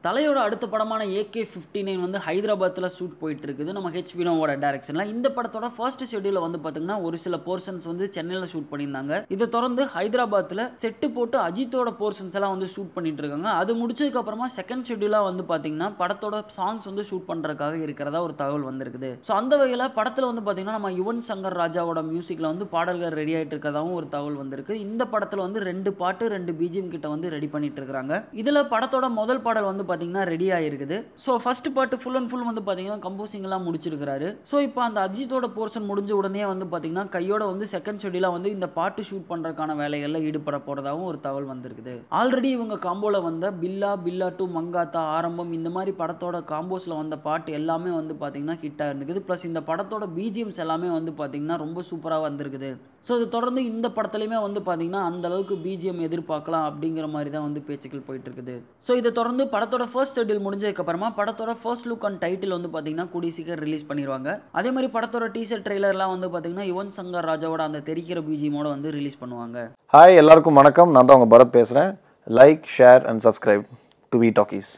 தலையோட அடுத்த படமான AK-59 வந்து ஹைதராபாத்தில் ஷூட் போயிட்டு இருக்குது நம்ம ஹெச் வினோவோட டைரக்ஷனில். இந்த படத்தோட ஃபர்ஸ்ட் ஷெட்யூலில் வந்து பார்த்தீங்கன்னா ஒரு சில போர்ஷன்ஸ் வந்து சென்னையில் ஷூட் பண்ணியிருந்தாங்க. இதை தொடர்ந்து ஹைதராபாத்தில் செட்டு போட்டு அஜித்தோட போர்ஷன்ஸ் எல்லாம் வந்து ஷூட் பண்ணிட்டு இருக்காங்க. அது முடிச்சதுக்கு அப்புறமா செகண்ட் ஷெட்யூலாக வந்து பார்த்தீங்கன்னா படத்தோட சாங்ஸ் வந்து ஷூட் பண்ணுறதுக்காக இருக்கிறதா ஒரு தகவல் வந்திருக்குது. ஸோ அந்த வகையில் படத்தில் வந்து பார்த்தீங்கன்னா நம்ம யுவன் சங்கர் ராஜாவோட மியூசிக்கில் வந்து பாடல்கள் ரெடி ஆகிட்டு இருக்கிறதாவும் ஒரு தகவல் வந்திருக்கு. இந்த படத்தில் வந்து 2 பாட்டு 2 பிஜிஎம் கிட்ட வந்து ரெடி பண்ணிட்டு இருக்காங்க. இதில் படத்தோட முதல் பாடல் வந்து பார்த்தீங்கன்னா ரெடி ஆகிருக்குது. ஸோ ஃபர்ஸ்ட் பாட்டு ஃபுல் அண்ட் ஃபுல் வந்து பார்த்தீங்கன்னா கம்போசிங் எல்லாம் முடிச்சிருக்காரு. ஸோ இப்போ அந்த அஜித்தோட போர்ஷன் முடிஞ்ச உடனே வந்து பார்த்தீங்கன்னா கையோட வந்து செகண்ட் ஷெட்யூலாக வந்து இந்த பாட்டு ஷூட் பண்ணுறதுக்கான வேலைகளில் ஈடுபட போகிறதாகவும் ஒரு தகவல் வந்திருக்குது. ஆல்ரெடி இவங்க காம்போல வந்த பில்லா பில்லா டு மங்காத்தா ஆரம்பம் இந்த மாதிரி படத்தோட காம்போஸில் வந்த பாட்டு எல்லாமே வந்து பார்த்தீங்கன்னா ஹிட்டாக இருந்துக்குது. ப்ளஸ் இந்த படத்தோட பிஜிஎம்ஸ் எல்லாமே வந்து பார்த்தீங்கன்னா ரொம்ப சூப்பராக வந்திருக்குது. ஸோ இது தொடர்ந்து இந்த படத்துலையுமே வந்து பார்த்தீங்கன்னா அந்த அளவுக்கு பிஜிஎம் எதிர்பார்க்கலாம் அப்படிங்கிற மாதிரி தான் வந்து பேச்சுக்கள் போயிட்டு இருக்குது. ஸோ இதை தொடர்ந்து படத்தோட ஃபர்ஸ்ட் ஷெட்யூல் முடிஞ்சதுக்கப்புறமா படத்தோட ஃபர்ஸ்ட் லுக் அண்ட் டைட்டில் வந்து பார்த்தீங்கன்னா கூடிய சீக்கிரம் ரிலீஸ் பண்ணிடுவாங்க. அதே மாதிரி படத்தோட டீசர் ட்ரெய்லர்லாம் வந்து பார்த்தீங்கன்னா யுவன் சங்கர் ராஜாவோட அந்த தெரிக்கிற பிஜிஎமோட வந்து ரிலீஸ் பண்ணுவாங்க. ஹாய் எல்லாருக்கும் வணக்கம், நான் தான் உங்கள் பரத் பேசுகிறேன். Like, share and subscribe to V talkies.